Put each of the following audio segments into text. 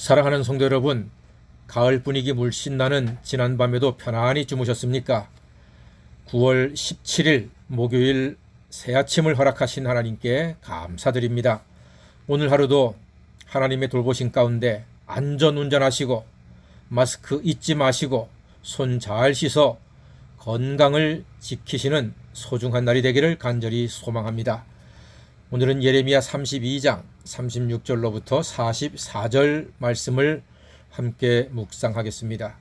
사랑하는 성도 여러분, 가을 분위기 물씬 나는 지난밤에도 편안히 주무셨습니까? 9월 17일 목요일 새아침을 허락하신 하나님께 감사드립니다. 오늘 하루도 하나님의 돌보심 가운데 안전운전하시고 마스크 잊지 마시고 손 잘 씻어 건강을 지키시는 소중한 날이 되기를 간절히 소망합니다. 오늘은 예레미야 32장 36절로부터 44절 말씀을 함께 묵상하겠습니다.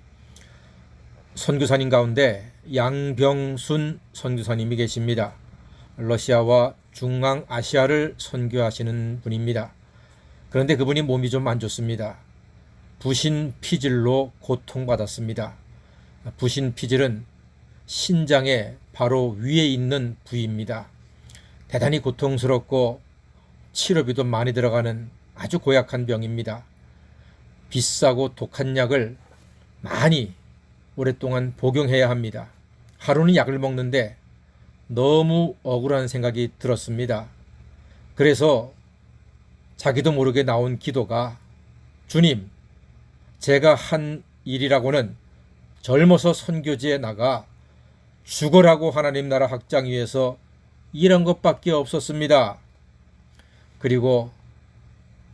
선교사님 가운데 양병순 선교사님이 계십니다. 러시아와 중앙아시아를 선교하시는 분입니다. 그런데 그분이 몸이 좀 안 좋습니다. 부신피질로 고통받았습니다. 부신피질은 신장의 바로 위에 있는 부위입니다. 대단히 고통스럽고 치료비도 많이 들어가는 아주 고약한 병입니다. 비싸고 독한 약을 많이 오랫동안 복용해야 합니다. 하루는 약을 먹는데 너무 억울한 생각이 들었습니다. 그래서 자기도 모르게 나온 기도가, 주님, 제가 한 일이라고는 젊어서 선교지에 나가 죽으라고 하나님 나라 확장 위해서 일한 것밖에 없었습니다. 그리고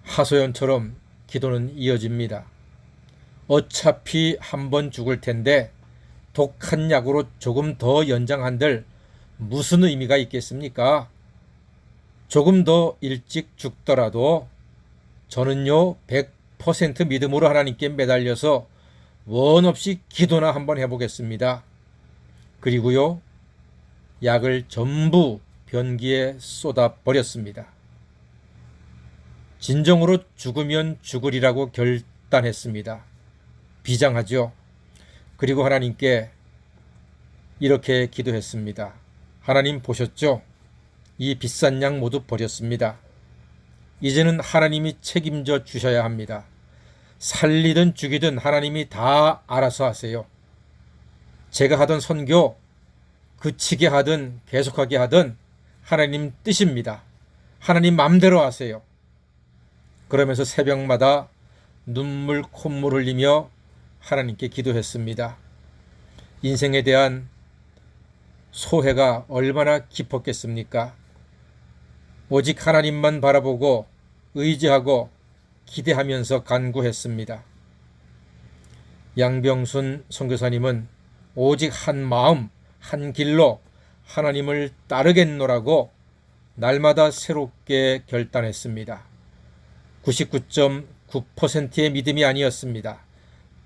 하소연처럼 기도는 이어집니다. 어차피 한 번 죽을 텐데 독한 약으로 조금 더 연장한들 무슨 의미가 있겠습니까? 조금 더 일찍 죽더라도 저는요 100% 믿음으로 하나님께 매달려서 원 없이 기도나 한번 해보겠습니다. 그리고요 약을 전부 변기에 쏟아버렸습니다. 진정으로 죽으면 죽으리라고 결단했습니다. 비장하죠. 그리고 하나님께 이렇게 기도했습니다. 하나님 보셨죠? 이 비싼 약 모두 버렸습니다. 이제는 하나님이 책임져 주셔야 합니다. 살리든 죽이든 하나님이 다 알아서 하세요. 제가 하던 선교 그치게 하든 계속하게 하든 하나님 뜻입니다. 하나님 맘대로 하세요. 그러면서 새벽마다 눈물 콧물 흘리며 하나님께 기도했습니다. 인생에 대한 소회가 얼마나 깊었겠습니까? 오직 하나님만 바라보고 의지하고 기대하면서 간구했습니다. 양병순 선교사님은 오직 한 마음 한 길로 하나님을 따르겠노라고 날마다 새롭게 결단했습니다. 99.9%의 믿음이 아니었습니다.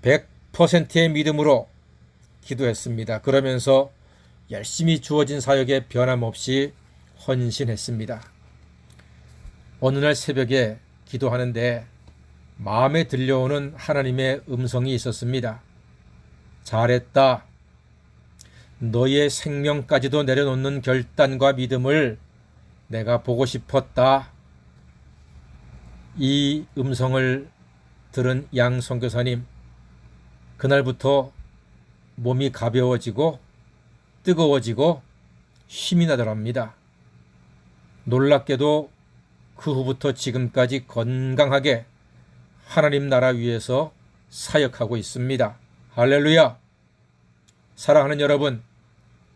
100%의 믿음으로 기도했습니다. 그러면서 열심히 주어진 사역에 변함없이 헌신했습니다. 어느 날 새벽에 기도하는데 마음에 들려오는 하나님의 음성이 있었습니다. 잘했다. 너의 생명까지도 내려놓는 결단과 믿음을 내가 보고 싶었다. 이 음성을 들은 양 선교사님, 그날부터 몸이 가벼워지고 뜨거워지고 힘이 나더랍니다. 놀랍게도 그 후부터 지금까지 건강하게 하나님 나라 위에서 사역하고 있습니다. 할렐루야! 사랑하는 여러분,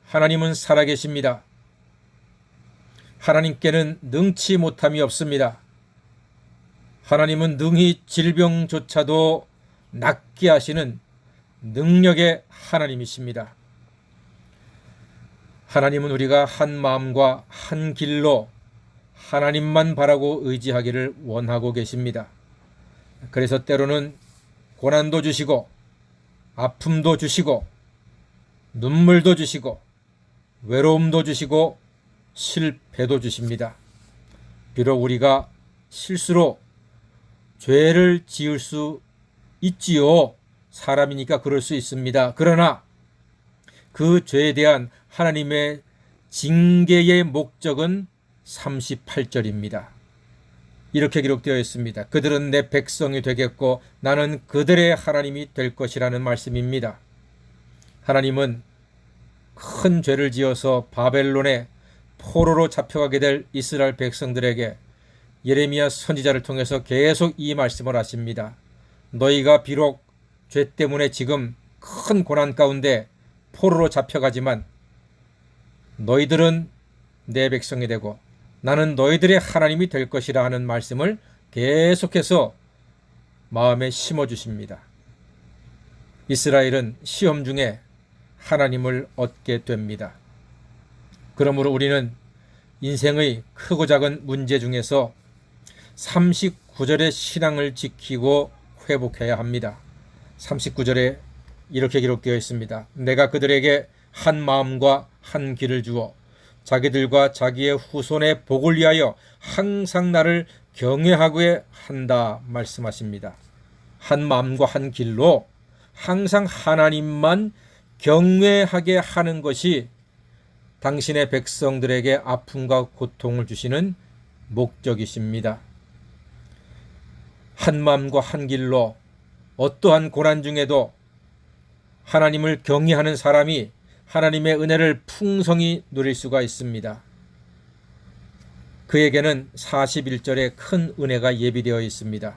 하나님은 살아계십니다. 하나님께는 능치 못함이 없습니다. 하나님은 능히 질병조차도 낫게 하시는 능력의 하나님이십니다. 하나님은 우리가 한 마음과 한 길로 하나님만 바라고 의지하기를 원하고 계십니다. 그래서 때로는 고난도 주시고 아픔도 주시고 눈물도 주시고 외로움도 주시고 실패도 주십니다. 비록 우리가 실수로 죄를 지을 수 있지요. 사람이니까 그럴 수 있습니다. 그러나 그 죄에 대한 하나님의 징계의 목적은 38절입니다. 이렇게 기록되어 있습니다. 그들은 내 백성이 되겠고 나는 그들의 하나님이 될 것이라는 말씀입니다. 하나님은 큰 죄를 지어서 바벨론의 포로로 잡혀가게 될 이스라엘 백성들에게 예레미야 선지자를 통해서 계속 이 말씀을 하십니다. 너희가 비록 죄 때문에 지금 큰 고난 가운데 포로로 잡혀가지만 너희들은 내 백성이 되고 나는 너희들의 하나님이 될 것이라 하는 말씀을 계속해서 마음에 심어주십니다. 이스라엘은 시험 중에 하나님을 얻게 됩니다. 그러므로 우리는 인생의 크고 작은 문제 중에서 39절의 신앙을 지키고 회복해야 합니다. 39절에 이렇게 기록되어 있습니다. 내가 그들에게 한 마음과 한 길을 주어 자기들과 자기의 후손의 복을 위하여 항상 나를 경외하게 한다 말씀하십니다. 한 마음과 한 길로 항상 하나님만 경외하게 하는 것이 당신의 백성들에게 아픔과 고통을 주시는 목적이십니다. 한 마음과 한 길로 어떠한 고난 중에도 하나님을 경외하는 사람이 하나님의 은혜를 풍성히 누릴 수가 있습니다. 그에게는 41절에 큰 은혜가 예비되어 있습니다.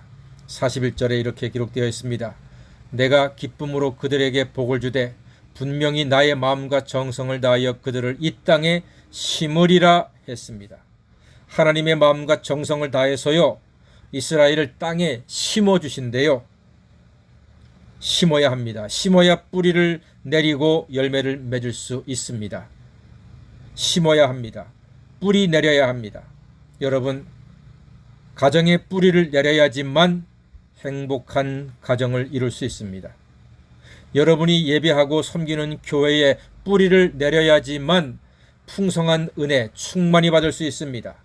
41절에 이렇게 기록되어 있습니다. 내가 기쁨으로 그들에게 복을 주되 분명히 나의 마음과 정성을 다하여 그들을 이 땅에 심으리라 했습니다. 하나님의 마음과 정성을 다해서요 이스라엘을 땅에 심어주신대요. 심어야 합니다. 심어야 뿌리를 내리고 열매를 맺을 수 있습니다. 심어야 합니다. 뿌리 내려야 합니다. 여러분, 가정에 뿌리를 내려야지만 행복한 가정을 이룰 수 있습니다. 여러분이 예배하고 섬기는 교회에 뿌리를 내려야지만 풍성한 은혜 충만히 받을 수 있습니다.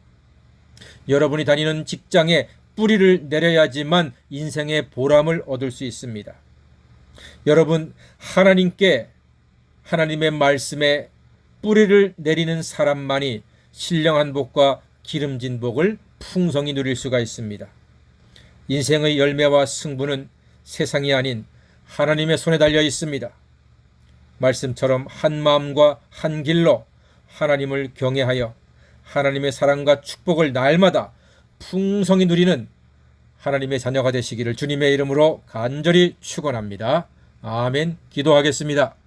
여러분이 다니는 직장에 뿌리를 내려야지만 인생의 보람을 얻을 수 있습니다. 여러분, 하나님께 하나님의 말씀에 뿌리를 내리는 사람만이 신령한 복과 기름진 복을 풍성히 누릴 수가 있습니다. 인생의 열매와 승부는 세상이 아닌 하나님의 손에 달려 있습니다. 말씀처럼 한 마음과 한 길로 하나님을 경외하여 하나님의 사랑과 축복을 날마다 풍성히 누리는 하나님의 자녀가 되시기를 주님의 이름으로 간절히 축원합니다. 아멘. 기도하겠습니다.